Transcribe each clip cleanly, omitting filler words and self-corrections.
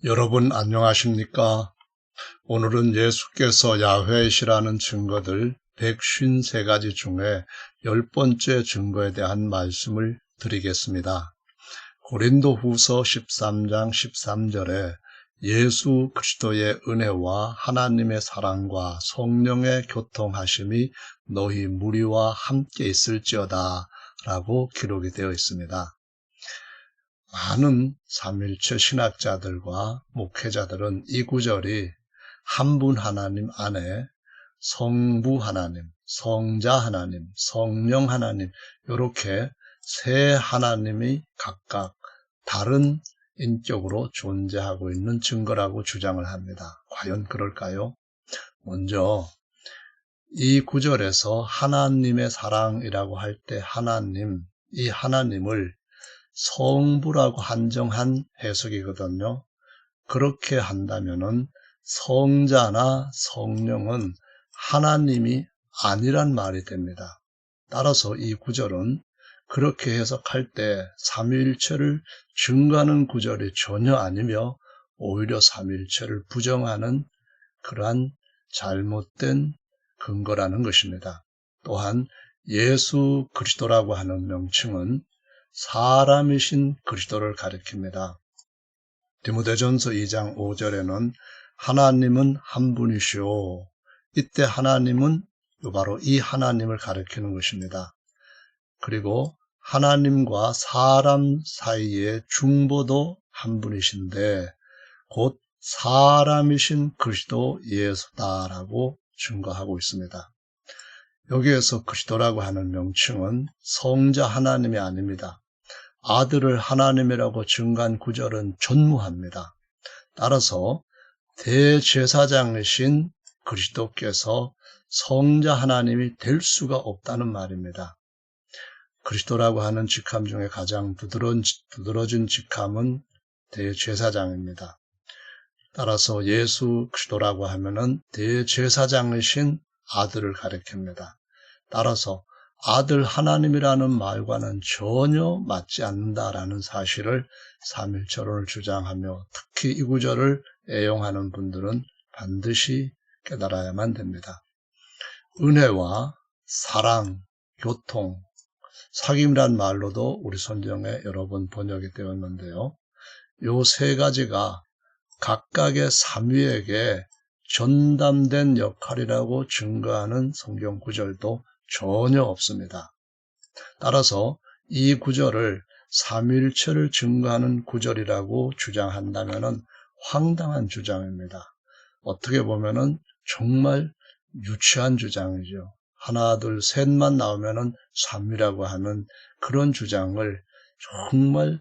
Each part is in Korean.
여러분 안녕하십니까? 오늘은 예수께서 야훼이시라는 증거들 153가지 중에 10번째 증거에 대한 말씀을 드리겠습니다. 고린도후서 13장 13절에 예수 그리스도의 은혜와 하나님의 사랑과 성령의 교통하심이 너희 무리와 함께 있을지어다 라고 기록이 되어 있습니다. 많은 삼일체 신학자들과 목회자들은 이 구절이 한 분 하나님 안에 성부 하나님, 성자 하나님, 성령 하나님 이렇게 세 하나님이 각각 다른 인격으로 존재하고 있는 증거라고 주장을 합니다. 과연 그럴까요? 먼저 이 구절에서 하나님의 사랑이라고 할 때 이 하나님을 성부라고 한정한 해석이거든요. 그렇게 한다면은 성자나 성령은 하나님이 아니란 말이 됩니다. 따라서 이 구절은 그렇게 해석할 때 삼위일체를 증거하는 구절이 전혀 아니며 오히려 삼위일체를 부정하는 그러한 잘못된 근거라는 것입니다. 또한 예수 그리스도라고 하는 명칭은 사람이신 그리스도를 가리킵니다. 디모데전서 2장 5절에는 하나님은 한 분이시오. 이때 하나님은 바로 이 하나님을 가리키는 것입니다. 그리고 하나님과 사람 사이의 중보도 한 분이신데 곧 사람이신 그리스도 예수다라고 증거하고 있습니다. 여기에서 그리스도라고 하는 명칭은 성자 하나님이 아닙니다. 아들을 하나님이라고 증거한 구절은 전무합니다. 따라서 대제사장이신 그리스도께서 성자 하나님이 될 수가 없다는 말입니다. 그리스도라고 하는 직함 중에 가장 두드러진 직함은 대제사장입니다. 따라서 예수 그리스도라고 하면은 대제사장이신 아들을 가리킵니다. 따라서 아들 하나님이라는 말과는 전혀 맞지 않는다라는 사실을 삼일체론을 주장하며 특히 이 구절을 애용하는 분들은 반드시 깨달아야만 됩니다. 은혜와 사랑, 교통, 사귐이란 말로도 우리 성경에 여러 번 번역이 되었는데요. 이 세 가지가 각각의 삼위에게 전담된 역할이라고 증거하는 성경 구절도 전혀 없습니다. 따라서 이 구절을 삼위일체를 증거하는 구절이라고 주장한다면 황당한 주장입니다. 어떻게 보면 정말 유치한 주장이죠. 하나, 둘, 셋만 나오면 삼위라고 하는 그런 주장을 정말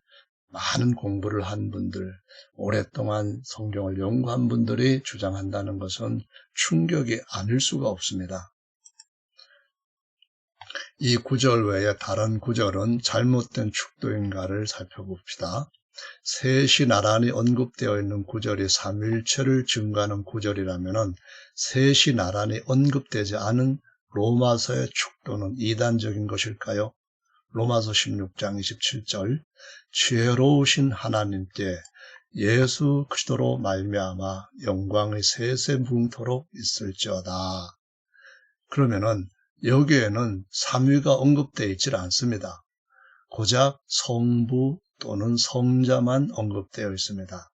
많은 공부를 한 분들, 오랫동안 성경을 연구한 분들이 주장한다는 것은 충격이 아닐 수가 없습니다. 이 구절 외에 다른 구절은 잘못된 축도인가를 살펴봅시다. 셋이 나란히 언급되어 있는 구절이 삼위일체를 증거하는 구절이라면 셋이 나란히 언급되지 않은 로마서의 축도는 이단적인 것일까요? 로마서 16장 27절 지혜로우신 하나님께 예수 그리스도로 말미암아 영광의 세세 무궁토록 있을지어다. 그러면은 여기에는 삼위가 언급되어 있지 않습니다. 고작 성부 또는 성자만 언급되어 있습니다.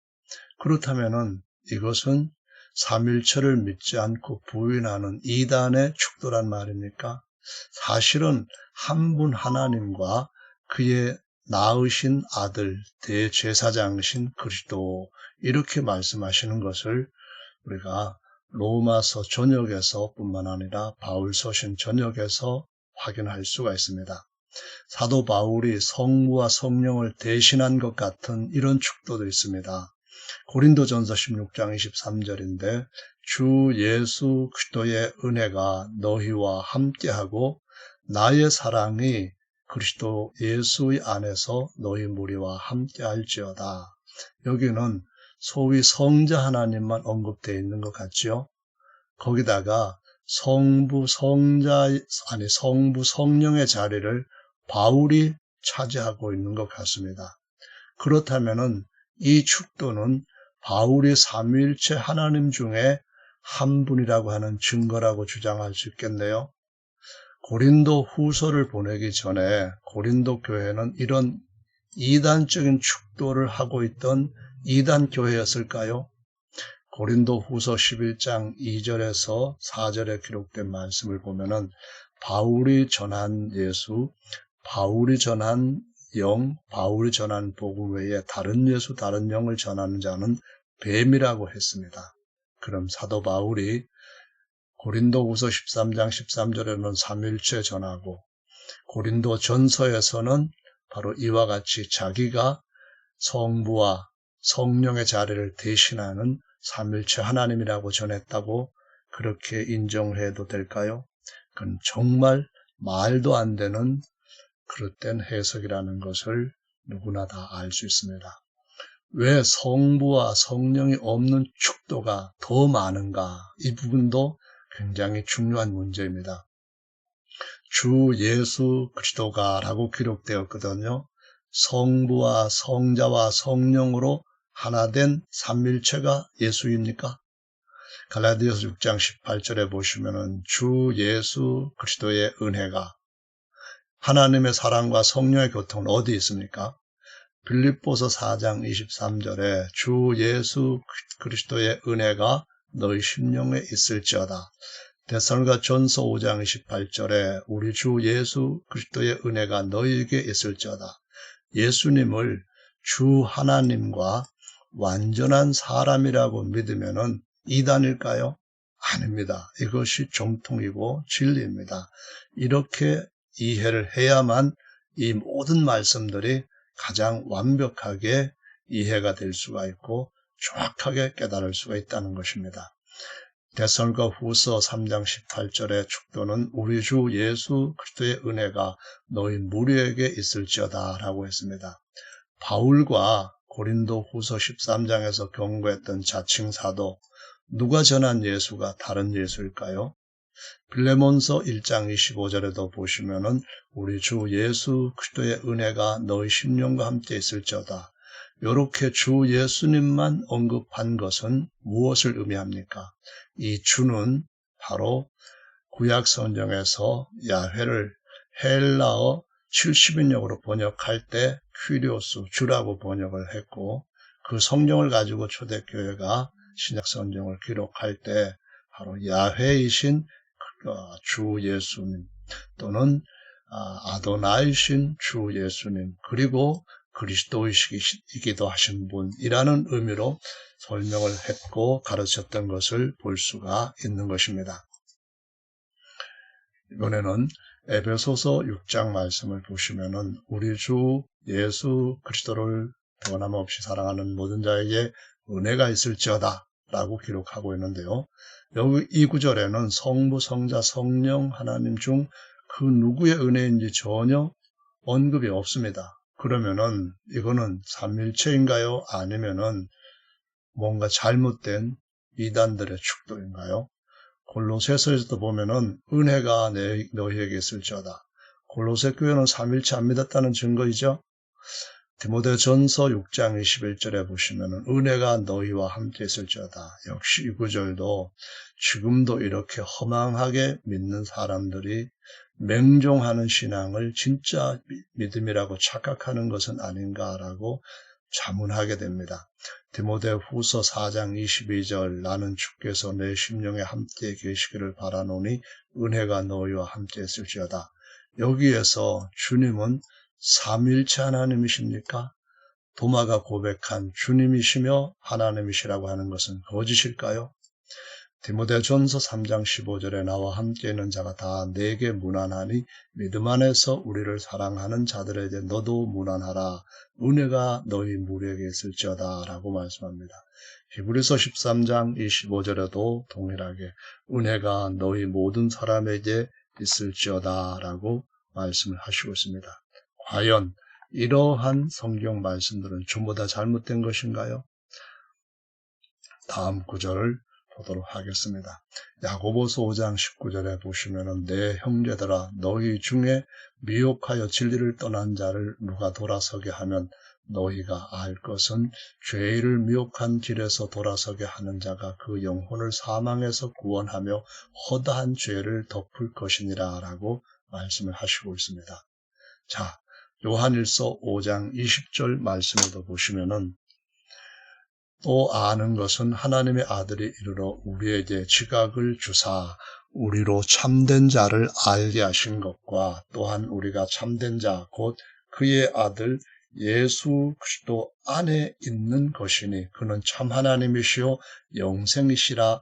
그렇다면은 이것은 삼일체를 믿지 않고 부인하는 이단의 축도란 말입니까? 사실은 한 분 하나님과 그의 낳으신 아들 대제사장이신 그리스도 이렇게 말씀하시는 것을 우리가 로마서 전역에서 뿐만 아니라 바울서신 전역에서 확인할 수가 있습니다. 사도 바울이 성부와 성령을 대신한 것 같은 이런 축도도 있습니다. 고린도전서 16장 23절인데 주 예수 그리스도의 은혜가 너희와 함께하고 나의 사랑이 그리스도 예수의 안에서 너희 무리와 함께할지어다. 여기는 소위 성자 하나님만 언급되어 있는 것 같지요. 거기다가 성부 성령의 자리를 바울이 차지하고 있는 것 같습니다. 그렇다면은 이 축도는 바울이 삼위일체 하나님 중에 한 분이라고 하는 증거라고 주장할 수 있겠네요. 고린도 후서를 보내기 전에 고린도 교회는 이런 이단적인 축도를 하고 있던 이단 교회였을까요? 고린도 후서 11장 2절에서 4절에 기록된 말씀을 보면은 바울이 전한 예수, 바울이 전한 영, 바울이 전한 복음 외에 다른 예수, 다른 영을 전하는 자는 뱀이라고 했습니다. 그럼 사도 바울이 고린도 후서 13장 13절에는 삼위일체 전하고 고린도 전서에서는 바로 이와 같이 자기가 성부와 성령의 자리를 대신하는 삼위일체 하나님이라고 전했다고 그렇게 인정해도 될까요? 그건 정말 말도 안 되는 그릇된 해석이라는 것을 누구나 다 알 수 있습니다. 왜 성부와 성령이 없는 축도가 더 많은가? 이 부분도 굉장히 중요한 문제입니다. 주 예수 그리스도가 라고 기록되었거든요. 성부와 성자와 성령으로 하나 된 삼위일체가 예수입니까? 갈라디아서 6장 18절에 보시면은 주 예수 그리스도의 은혜가 하나님의 사랑과 성령의 교통은 어디 있습니까? 빌립보서 4장 23절에 주 예수 그리스도의 은혜가 너희 심령에 있을지어다. 데살로니가 전서 5장 28절에 우리 주 예수 그리스도의 은혜가 너희에게 있을지어다. 예수님을 주 하나님과 완전한 사람이라고 믿으면은 이단일까요? 아닙니다. 이것이 정통이고 진리입니다. 이렇게 이해를 해야만 이 모든 말씀들이 가장 완벽하게 이해가 될 수가 있고 정확하게 깨달을 수가 있다는 것입니다. 데살로니가 후서 3장 18절의 축도는 우리 주 예수 그리스도의 은혜가 너희 무리에게 있을지어다 라고 했습니다. 바울과 고린도 후서 13장에서 경고했던 자칭 사도, 누가 전한 예수가 다른 예수일까요? 빌레몬서 1장 25절에도 보시면은 우리 주 예수 그리스도의 은혜가 너희 심령과 함께 있을지어다. 이렇게 주 예수님만 언급한 것은 무엇을 의미합니까? 이 주는 바로 구약 성경에서 야훼를 헬라어 70인역으로 번역할 때 퀴리오스, 주라고 번역을 했고 그 성경을 가지고 초대교회가 신약 성경을 기록할 때 바로 야훼이신 주 예수님 또는 아도나이신 주 예수님 그리고 그리스도이시기도 하신 분이라는 의미로 설명을 했고 가르쳤던 것을 볼 수가 있는 것입니다. 이번에는 에베소서 6장 말씀을 보시면은 우리 주 예수 그리스도를 변함없이 사랑하는 모든 자에게 은혜가 있을지어다 라고 기록하고 있는데요. 여기 이 구절에는 성부, 성자, 성령 하나님 중 그 누구의 은혜인지 전혀 언급이 없습니다. 그러면은 이거는 삼위일체인가요? 아니면은 뭔가 잘못된 이단들의 축도인가요? 골로새서에서도 보면은 은혜가 너희에게 있을지어다. 골로새 교회는 삼위일체 안 믿었다는 증거이죠. 디모데전서 6장 21절에 보시면은 은혜가 너희와 함께 있을지어다. 역시 이 구절도 지금도 이렇게 허망하게 믿는 사람들이 맹종하는 신앙을 진짜 믿음이라고 착각하는 것은 아닌가라고 자문하게 됩니다. 디모데후서 4장 22절 나는 주께서 내 심령에 함께 계시기를 바라노니 은혜가 너희와 함께 있을지어다. 여기에서 주님은 삼위일체 하나님이십니까? 도마가 고백한 주님이시며 하나님이시라고 하는 것은 거짓일까요? 디모데전서 3장 15절에 나와 함께 있는 자가 다 내게 무난하니 믿음 안에서 우리를 사랑하는 자들에게 너도 무난하라. 은혜가 너희 무리에게 있을지어다 라고 말씀합니다. 히브리서 13장 25절에도 동일하게 은혜가 너희 모든 사람에게 있을지어다 라고 말씀을 하시고 있습니다. 과연 이러한 성경 말씀들은 전부 다 잘못된 것인가요? 다음 구절을 보도록 하겠습니다. 야고보서 5장 19절에 보시면은 내 형제들아 너희 중에 미혹하여 진리를 떠난 자를 누가 돌아서게 하면 너희가 알 것은 죄를 미혹한 길에서 돌아서게 하는 자가 그 영혼을 사망에서 구원하며 허다한 죄를 덮을 것이니라 라고 말씀을 하시고 있습니다. 자, 요한일서 5장 20절 말씀에도 보시면은 또 아는 것은 하나님의 아들이 이르러 우리에게 지각을 주사 우리로 참된 자를 알게 하신 것과 또한 우리가 참된 자 곧 그의 아들 예수 그리스도 안에 있는 것이니 그는 참 하나님이시요 영생이시라.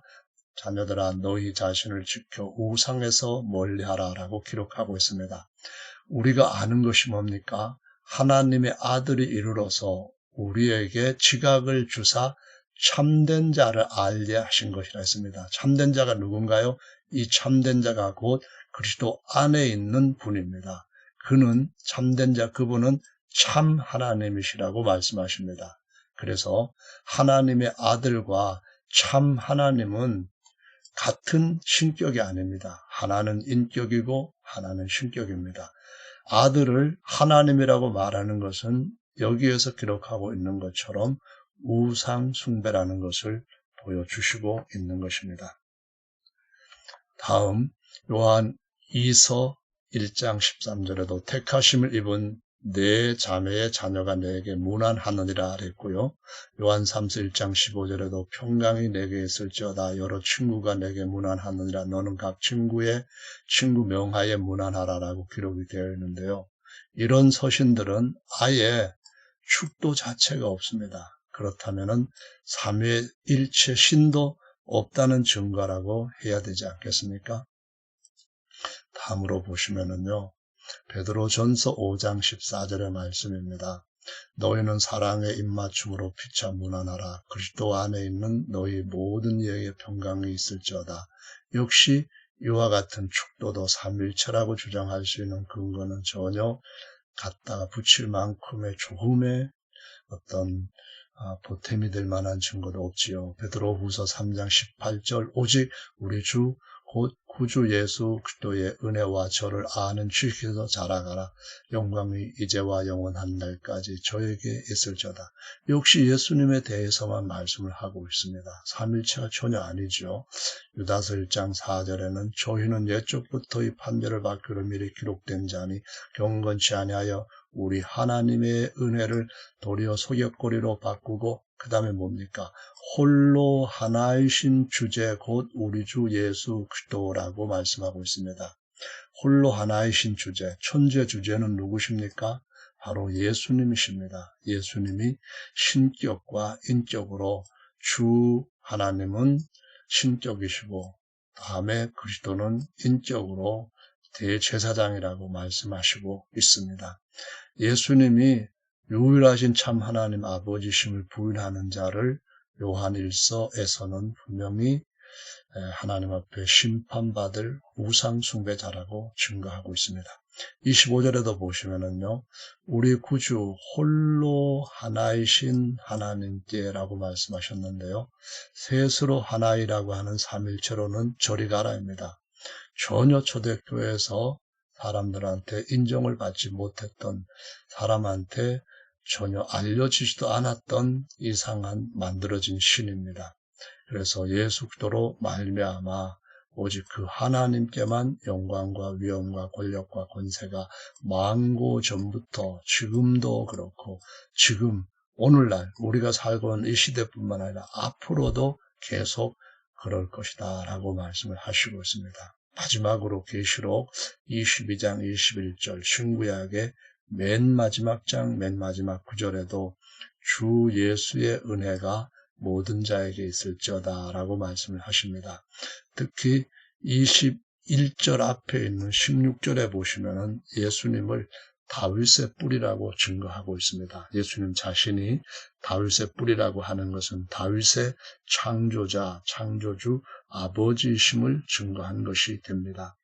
자녀들아 너희 자신을 지켜 우상에서 멀리하라 라고 기록하고 있습니다. 우리가 아는 것이 뭡니까? 하나님의 아들이 이르러서 우리에게 지각을 주사 참된 자를 알게 하신 것이라 했습니다. 참된 자가 누군가요? 이 참된 자가 곧 그리스도 안에 있는 분입니다. 그는 참된 자, 그분은 참 하나님이시라고 말씀하십니다. 그래서 하나님의 아들과 참 하나님은 같은 신격이 아닙니다. 하나는 인격이고 하나는 신격입니다. 아들을 하나님이라고 말하는 것은 여기에서 기록하고 있는 것처럼 우상 숭배라는 것을 보여주시고 있는 것입니다. 다음 요한 2서 1장 13절에도 택하심을 입은 내 자매의 자녀가 내게 문안하느니라 그랬고요. 요한 3서 1장 15절에도 평강이 내게 있을지어다 여러 친구가 내게 문안하느니라 너는 각 친구의 친구 명하에 문안하라라고 기록이 되어 있는데요. 이런 서신들은 아예 축도 자체가 없습니다. 그렇다면은 삼위일체 신도 없다는 증거라고 해야 되지 않겠습니까? 다음으로 보시면은요. 베드로전서 5장 14절의 말씀입니다. 너희는 사랑의 입맞춤으로 피차 문안하라. 그리스도 안에 있는 너희 모든 이에게 평강이 있을지어다. 역시 이와 같은 축도도 삼위일체라고 주장할 수 있는 근거는 전혀 갖다가 붙일 만큼의 조금의 어떤 보탬이 될 만한 증거도 없지요. 베드로후서 3장 18절 오직 우리 주 곧 구주 예수 그리스도의 은혜와 저를 아는 지식에서 자라가라. 영광이 이제와 영원한 날까지 저에게 있을지어다. 역시 예수님에 대해서만 말씀을 하고 있습니다. 삼일체가 전혀 아니죠. 유다서 1장 4절에는 저희는 옛적부터 이 판결을 받기로 미리 기록된 자니 경건치 아니하여 우리 하나님의 은혜를 도리어 소격거리로 바꾸고 그 다음에 뭡니까? 홀로 하나이신 주제 곧 우리 주 예수 그리스도라고 말씀하고 있습니다. 홀로 하나이신 주제, 천재 주제는 누구십니까? 바로 예수님이십니다. 예수님이 신격과 인격으로 주 하나님은 신격이시고 다음에 그리스도는 인격으로 대제사장이라고 말씀하시고 있습니다. 예수님이 유일하신 참 하나님 아버지심을 부인하는 자를 요한일서에서는 분명히 하나님 앞에 심판받을 우상 숭배자라고 증거하고 있습니다. 25절에도 보시면은요, 우리 구주 홀로 하나이신 하나님께라고 말씀하셨는데요, 셋으로 하나이라고 하는 삼일체로는 저리 가라입니다. 전혀 초대교회에서 사람들한테 인정을 받지 못했던 사람한테 전혀 알려지지도 않았던 이상한 만들어진 신입니다. 그래서 예수 그리스도로 말미암아 오직 그 하나님께만 영광과 위엄과 권력과 권세가 만고 전부터 지금도 그렇고 지금 오늘날 우리가 살고 있는 이 시대뿐만 아니라 앞으로도 계속 그럴 것이다 라고 말씀을 하시고 있습니다. 마지막으로 계시록 22장 21절 신구약의 맨 마지막 장 맨 마지막 구절에도 주 예수의 은혜가 모든 자에게 있을지어다 라고 말씀을 하십니다. 특히 21절 앞에 있는 16절에 보시면은 예수님을 다윗의 뿌리라고 증거하고 있습니다. 예수님 자신이 다윗의 뿌리라고 하는 것은 다윗의 창조자, 창조주, 아버지이심을 증거한 것이 됩니다.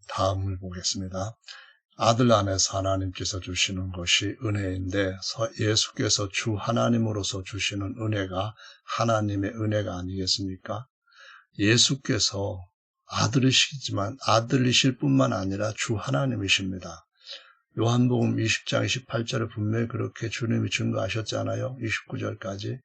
다음을 보겠습니다. 아들 안에서 하나님께서 주시는 것이 은혜인데 예수께서 주 하나님으로서 주시는 은혜가 하나님의 은혜가 아니겠습니까? 예수께서 아들이시지만 아들이실 뿐만 아니라 주 하나님이십니다. 요한복음 20장 28절에 분명히 그렇게 주님이 증거하셨잖아요. 29절까지.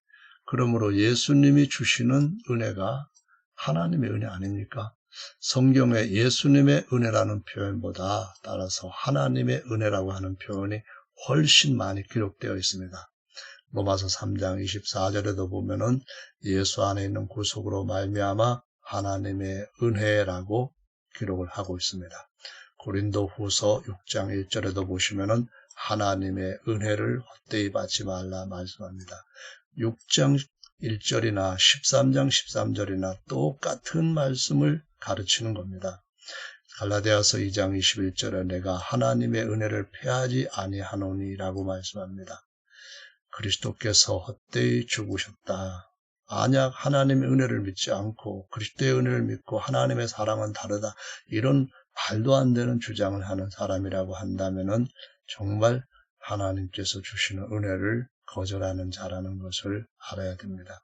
그러므로 예수님이 주시는 은혜가 하나님의 은혜 아닙니까? 성경에 예수님의 은혜라는 표현보다 따라서 하나님의 은혜라고 하는 표현이 훨씬 많이 기록되어 있습니다. 로마서 3장 24절에도 보면은 예수 안에 있는 구속으로 말미암아 하나님의 은혜라고 기록을 하고 있습니다. 고린도후서 6장 1절에도 보시면은 하나님의 은혜를 헛되이 받지 말라 말씀합니다. 6장 1절이나 13장 13절이나 똑같은 말씀을 가르치는 겁니다. 갈라디아서 2장 21절에 내가 하나님의 은혜를 패하지 아니하노니라고 말씀합니다. 그리스도께서 헛되이 죽으셨다. 만약 하나님의 은혜를 믿지 않고 그리스도의 은혜를 믿고 하나님의 사랑은 다르다. 이런 말도 안 되는 주장을 하는 사람이라고 한다면은 정말 하나님께서 주시는 은혜를 거절하는 자라는 것을 알아야 됩니다.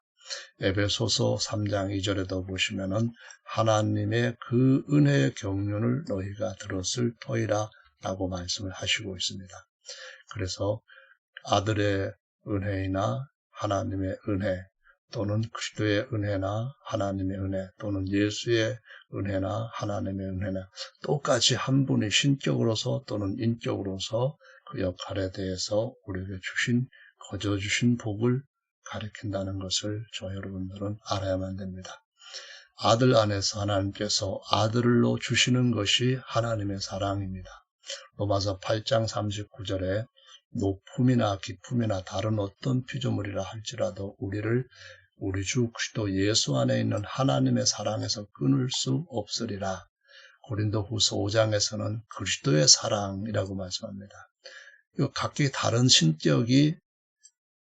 에베소서 3장 2절에도 보시면은 하나님의 그 은혜의 경륜을 너희가 들었을 터이라 라고 말씀을 하시고 있습니다. 그래서 아들의 은혜이나 하나님의 은혜 또는 그리스도의 은혜나 하나님의 은혜 또는 예수의 은혜나 하나님의 은혜나 똑같이 한 분이 신격으로서 또는 인격으로서 그 역할에 대해서 우리에게 거저 주신 복을 가리킨다는 것을 저 여러분들은 알아야만 됩니다. 아들 안에서 하나님께서 아들로 주시는 것이 하나님의 사랑입니다. 로마서 8장 39절에 높음이나 깊음이나 다른 어떤 피조물이라 할지라도 우리를 우리 주 그리스도 예수 안에 있는 하나님의 사랑에서 끊을 수 없으리라. 고린도후서 5장에서는 그리스도의 사랑이라고 말씀합니다. 각기 다른 신격이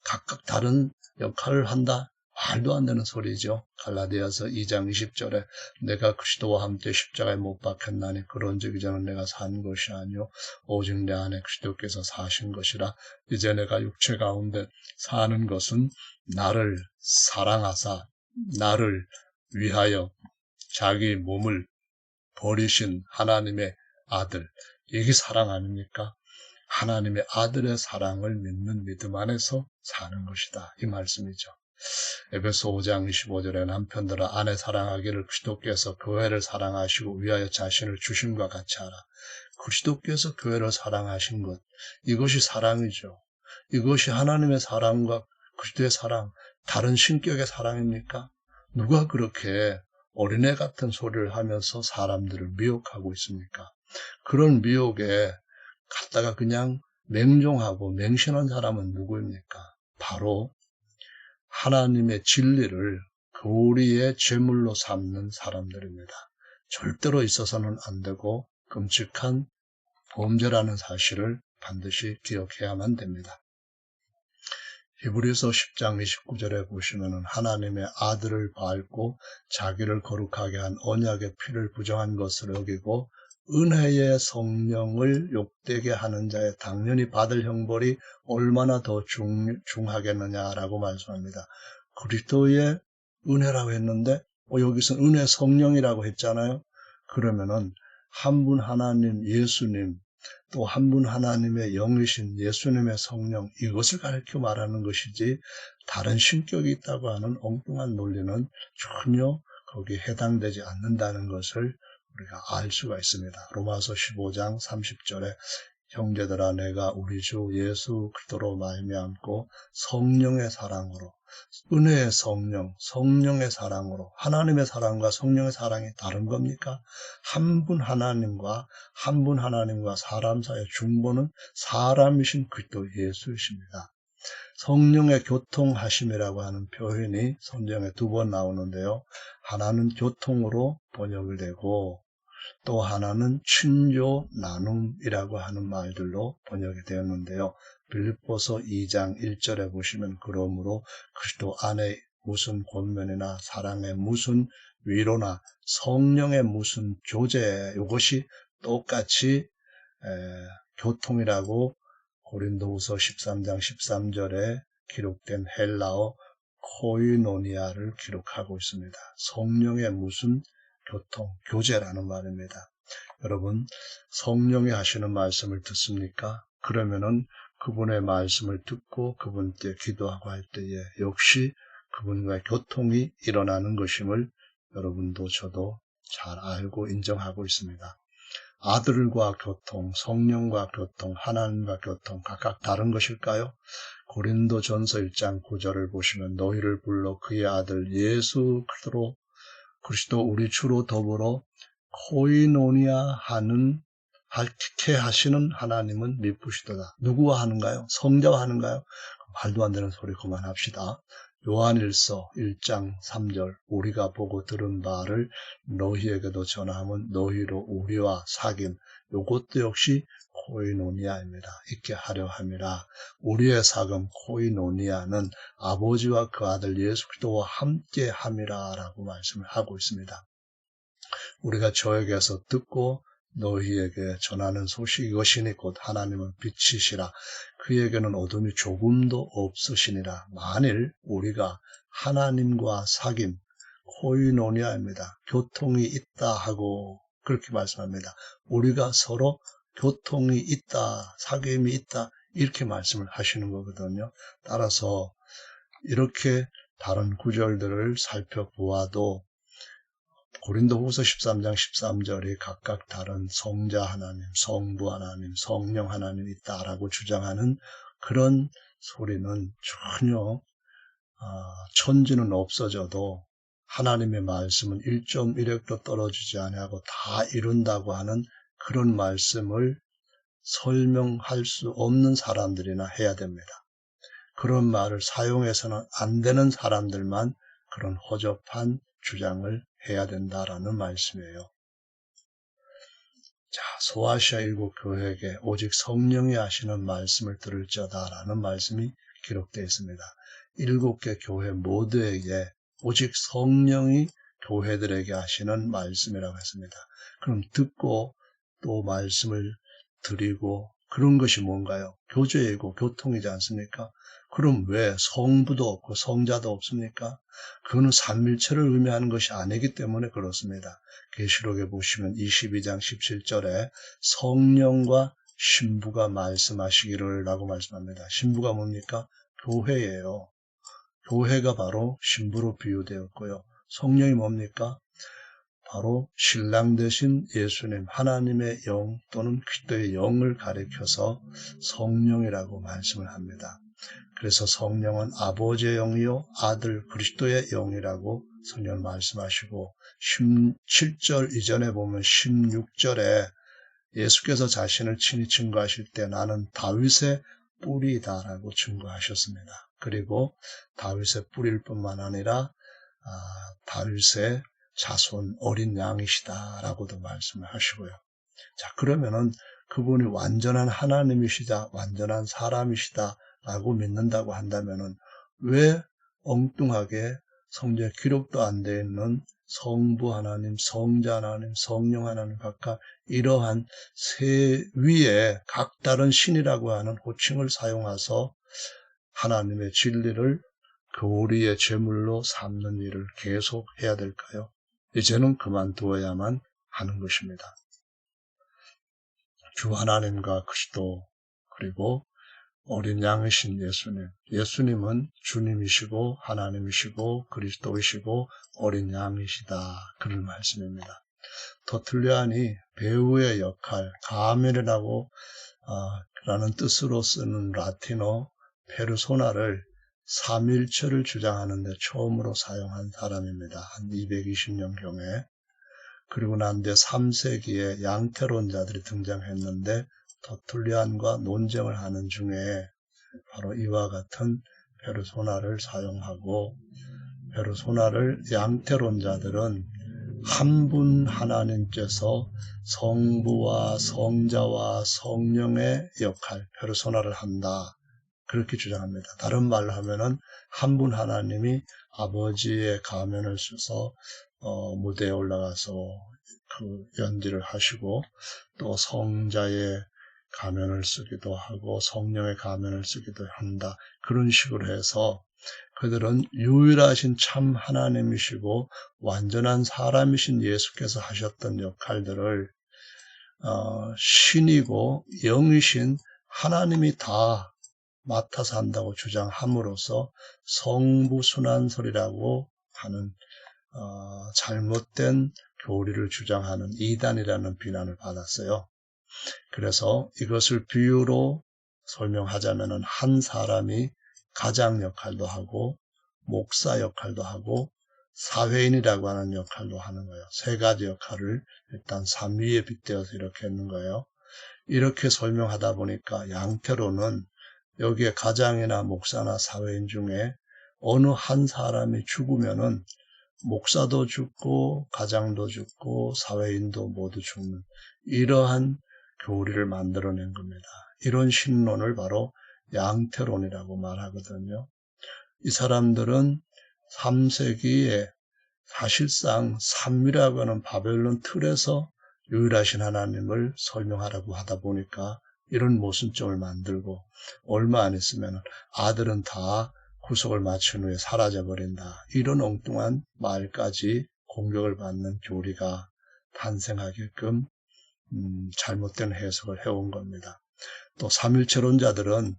각각 다른 역할을 한다? 말도 안 되는 소리죠. 갈라디아서 2장 20절에 내가 그리스도와 함께 십자가에 못 박혔나니 그런즉 이제는 내가 산 것이 아니요 오직 내 안에 그리스도께서 사신 것이라. 이제 내가 육체 가운데 사는 것은 나를 사랑하사 나를 위하여 자기 몸을 버리신 하나님의 아들, 이게 사랑 아닙니까? 하나님의 아들의 사랑을 믿는 믿음 안에서 사는 것이다. 이 말씀이죠. 에베소 5장 25절에 남편들아 아내 사랑하기를 그리스도께서 교회를 사랑하시고 위하여 자신을 주심과 같이 하라. 그리스도께서 교회를 사랑하신 것, 이것이 사랑이죠. 이것이 하나님의 사랑과 그리스도의 사랑, 다른 신격의 사랑입니까? 누가 그렇게 어린애 같은 소리를 하면서 사람들을 미혹하고 있습니까? 그런 미혹에 갖다가 그냥 맹종하고 맹신한 사람은 누구입니까? 바로 하나님의 진리를 교리의 제물로 삼는 사람들입니다. 절대로 있어서는 안 되고 끔찍한 범죄라는 사실을 반드시 기억해야만 됩니다. 히브리서 10장 29절에 보시면 하나님의 아들을 밟고 자기를 거룩하게 한 언약의 피를 부정한 것을 여기고 은혜의 성령을 욕되게 하는 자의 당연히 받을 형벌이 얼마나 더 중하겠느냐라고 말씀합니다. 그리스도의 은혜라고 했는데 여기서 은혜 성령이라고 했잖아요. 그러면은 한 분 하나님 예수님 또 한 분 하나님의 영이신 예수님의 성령 이것을 가르쳐 말하는 것이지 다른 신격이 있다고 하는 엉뚱한 논리는 전혀 거기에 해당되지 않는다는 것을 우리가 알 수가 있습니다. 로마서 15장 30절에 형제들아 내가 우리 주 예수 그리스도로 말미암고 성령의 사랑으로 은혜의 성령, 성령의 사랑으로 하나님의 사랑과 성령의 사랑이 다른 겁니까? 한 분 하나님과 사람 사이의 중보는 사람이신 그리스도 예수이십니다. 성령의 교통하심이라고 하는 표현이 성경에 2번 나오는데요. 하나는 교통으로 번역을 되고 또 하나는 친교 나눔이라고 하는 말들로 번역이 되었는데요. 빌립보서 2장 1절에 보시면 그러므로 그리스도 안에 무슨 권면이나 사랑의 무슨 위로나 성령의 무슨 교제 이것이 똑같이 교통이라고 고린도후서 13장 13절에 기록된 헬라어 코이노니아를 기록하고 있습니다. 성령의 무슨 교통, 교제라는 말입니다. 여러분, 성령이 하시는 말씀을 듣습니까? 그러면은 그분의 말씀을 듣고 그분께 기도하고 할 때에 역시 그분과의 교통이 일어나는 것임을 여러분도 저도 잘 알고 인정하고 있습니다. 아들과 교통, 성령과 교통, 하나님과 교통 각각 다른 것일까요? 고린도전서 1장 9절을 보시면 너희를 불러 그의 아들 예수 그리스도 우리 주로 더불어 코이노니아 하게 하시는 하나님은 미쁘시도다. 누구와 하는가요? 성자와 하는가요? 말도 안 되는 소리 그만합시다. 요한일서 1장 3절 우리가 보고 들은 바를 너희에게도 전하면 너희로 우리와 사귐 이것도 역시 코이노니아입니다. 있게 하려 함이라. 우리의 사귐 코이노니아는 아버지와 그 아들 예수 그리스도와 함께 함이라 라고 말씀을 하고 있습니다. 우리가 저에게서 듣고 너희에게 전하는 소식 이것이니 곧 하나님은 빛이시라. 그에게는 어둠이 조금도 없으시니라. 만일 우리가 하나님과 사귐, 코이노니아입니다. 교통이 있다 하고 그렇게 말씀합니다. 우리가 서로 교통이 있다, 사귐이 있다 이렇게 말씀을 하시는 거거든요. 따라서 이렇게 다른 구절들을 살펴보아도 고린도후서 13장 13절이 각각 다른 성자 하나님, 성부 하나님, 성령 하나님 있다라고 주장하는 그런 소리는 전혀 천지는 없어져도 하나님의 말씀은 1.1획도 떨어지지 아니하고 다 이룬다고 하는 그런 말씀을 설명할 수 없는 사람들이나 해야 됩니다. 그런 말을 사용해서는 안 되는 사람들만 그런 허접한 주장을 해야 된다라는 말씀이에요. 자, 소아시아 일곱 교회에게 오직 성령이 하시는 말씀을 들을지어다라는 말씀이 기록되어 있습니다. 7개 교회 모두에게 오직 성령이 교회들에게 하시는 말씀이라고 했습니다. 그럼 듣고 또 말씀을 드리고 그런 것이 뭔가요? 교제이고 교통이지 않습니까? 그럼 왜 성부도 없고 성자도 없습니까? 그거는 삼일체를 의미하는 것이 아니기 때문에 그렇습니다. 계시록에 보시면 22장 17절에 성령과 신부가 말씀하시기를 라고 말씀합니다. 신부가 뭡니까? 교회예요. 교회가 바로 신부로 비유되었고요. 성령이 뭡니까? 바로 신랑 되신 예수님, 하나님의 영 또는 그리스도의 영을 가리켜서 성령이라고 말씀을 합니다. 그래서 성령은 아버지의 영이요 아들 그리스도의 영이라고 성령 말씀하시고 17절 이전에 보면 16절에 예수께서 자신을 친히 증거하실 때 나는 다윗의 뿌리다라고 증거하셨습니다. 그리고 다윗의 뿌리일 뿐만 아니라 다윗의 자손 어린 양이시다라고도 말씀을 하시고요. 자, 그러면은 그분이 완전한 하나님이시다, 완전한 사람이시다라고 믿는다고 한다면은 왜 엉뚱하게 성경에 기록도 안 되어 있는 성부 하나님, 성자 하나님, 성령 하나님 각각 이러한 세 위에 각 다른 신이라고 하는 호칭을 사용해서 하나님의 진리를 교리의 제물로 삼는 일을 계속 해야 될까요? 이제는 그만두어야만 하는 것입니다. 주 하나님과 그리스도 그리고 어린 양이신 예수님. 예수님은 주님이시고 하나님이시고 그리스도이시고 어린 양이시다. 그런 말씀입니다. 터툴리안이 배우의 역할, 가멜이라고 라는 뜻으로 쓰는 라틴어 페르소나를 삼일체를 주장하는 데 처음으로 사용한 사람입니다. 한 220년경에. 그리고 난 뒤에 3세기에 양태론자들이 등장했는데 터툴리안과 논쟁을 하는 중에 바로 이와 같은 페르소나를 사용하고 페르소나를 양태론자들은 한 분 하나님께서 성부와 성자와 성령의 역할, 페르소나를 한다. 그렇게 주장합니다. 다른 말로 하면은 한 분 하나님이 아버지의 가면을 써서 무대에 올라가서 그 연기를 하시고 또 성자의 가면을 쓰기도 하고 성령의 가면을 쓰기도 한다. 그런 식으로 해서 그들은 유일하신 참 하나님이시고 완전한 사람이신 예수께서 하셨던 역할들을 신이고 영이신 하나님이 다 맡아서 한다고 주장함으로써 성부순환설이라고 하는 잘못된 교리를 주장하는 이단이라는 비난을 받았어요. 그래서 이것을 비유로 설명하자면 한 사람이 가장 역할도 하고 목사 역할도 하고 사회인이라고 하는 역할도 하는 거예요. 세 가지 역할을 일단 삼위에 빗대어서 이렇게 했는 거예요. 이렇게 설명하다 보니까 양태로는 여기에 가장이나 목사나 사회인 중에 어느 한 사람이 죽으면은 목사도 죽고 가장도 죽고 사회인도 모두 죽는 이러한 교리를 만들어낸 겁니다. 이런 신론을 바로 양태론이라고 말하거든요. 이 사람들은 3세기에 사실상 삼위라고 하는 바벨론 틀에서 유일하신 하나님을 설명하라고 하다 보니까 이런 모순점을 만들고 얼마 안 있으면 아들은 다 구속을 마친 후에 사라져버린다. 이런 엉뚱한 말까지 공격을 받는 교리가 탄생하게끔 잘못된 해석을 해온 겁니다. 또 삼일체론자들은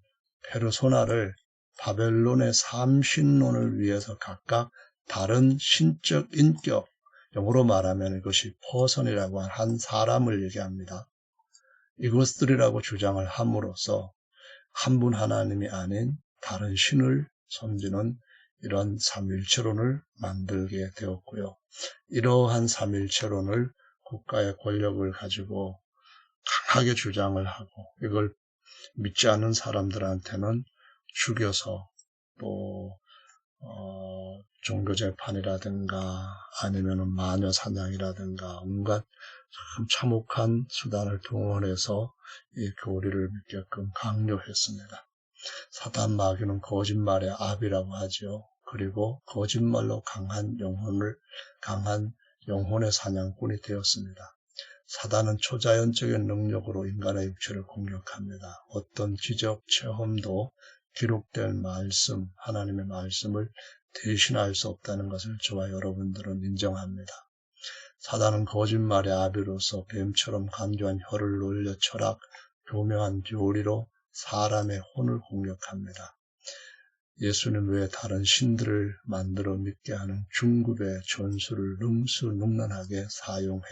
페르소나를 바벨론의 삼신론을 위해서 각각 다른 신적 인격, 영어로 말하면 이것이 퍼선이라고 한 사람을 얘기합니다. 이것들이라고 주장을 함으로써 한 분 하나님이 아닌 다른 신을 섬기는 이런 삼일체론을 만들게 되었고요. 이러한 삼일체론을 국가의 권력을 가지고 강하게 주장을 하고 이걸 믿지 않는 사람들한테는 죽여서 또 종교재판이라든가 아니면 마녀 사냥이라든가 온갖 참 참혹한 수단을 동원해서 이 교리를 믿게끔 강요했습니다. 사단 마귀는 거짓말의 압이라고 하죠. 그리고 거짓말로 강한 영혼의 사냥꾼이 되었습니다. 사단은 초자연적인 능력으로 인간의 육체를 공격합니다. 어떤 지적 체험도 기록된 말씀, 하나님의 말씀을 대신할 수 없다는 것을 저와 여러분들은 인정합니다. 사단은 거짓말의 아비로서 뱀처럼 간교한 혀를 놀려 철학, 교묘한 교리로 사람의 혼을 공격합니다. 예수는 왜 다른 신들을 만들어 믿게 하는 중급의 전술을 능수능란하게 사용해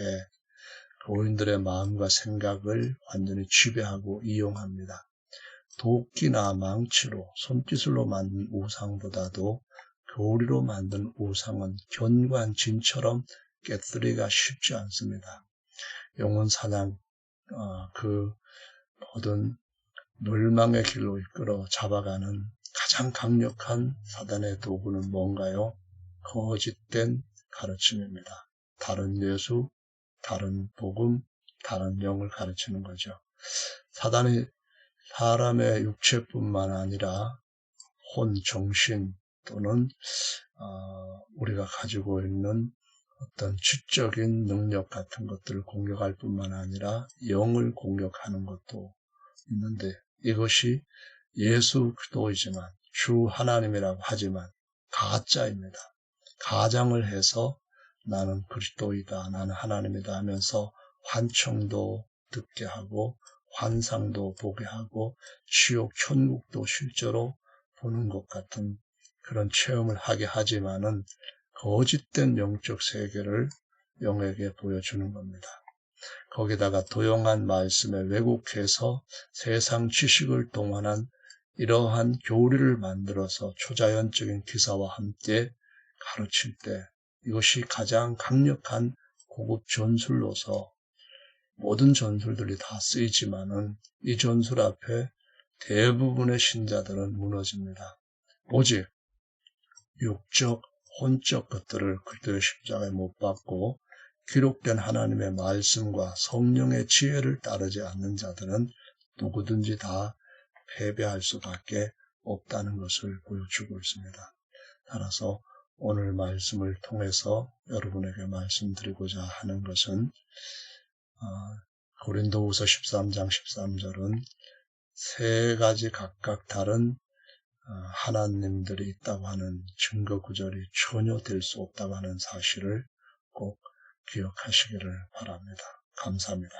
교인들의 마음과 생각을 완전히 지배하고 이용합니다. 도끼나 망치로 손기술로 만든 우상보다도 교리로 만든 우상은 견고한 진처럼 깨뜨리기가 쉽지 않습니다. 영혼 사냥 그 모든 멸망의 길로 이끌어 잡아가는 가장 강력한 사단의 도구는 뭔가요? 거짓된 가르침입니다. 다른 예수, 다른 복음, 다른 영을 가르치는 거죠. 사단이 사람의 육체뿐만 아니라 혼, 정신 또는 우리가 가지고 있는 어떤 지적인 능력 같은 것들을 공격할 뿐만 아니라 영을 공격하는 것도 있는데 이것이 예수 그리스도이지만 주 하나님이라고 하지만 가짜입니다. 가장을 해서 나는 그리스도이다, 나는 하나님이다 하면서 환청도 듣게 하고 환상도 보게 하고 지옥, 천국도 실제로 보는 것 같은 그런 체험을 하게 하지만은 거짓된 영적 세계를 영에게 보여주는 겁니다. 거기다가 도용한 말씀에 왜곡해서 세상 지식을 동원한 이러한 교리를 만들어서 초자연적인 기사와 함께 가르칠 때 이것이 가장 강력한 고급 전술로서 모든 전술들이 다 쓰이지만은 이 전술 앞에 대부분의 신자들은 무너집니다. 오직 육적, 혼적 것들을 그리스도의 십자가에 못 박고 기록된 하나님의 말씀과 성령의 지혜를 따르지 않는 자들은 누구든지 다 패배할 수밖에 없다는 것을 보여주고 있습니다. 따라서 오늘 말씀을 통해서 여러분에게 말씀드리고자 하는 것은 고린도후서 13장 13절은 세 가지 각각 다른 하나님들이 있다고 하는 증거 구절이 전혀 될 수 없다고 하는 사실을 꼭 기억하시기를 바랍니다. 감사합니다.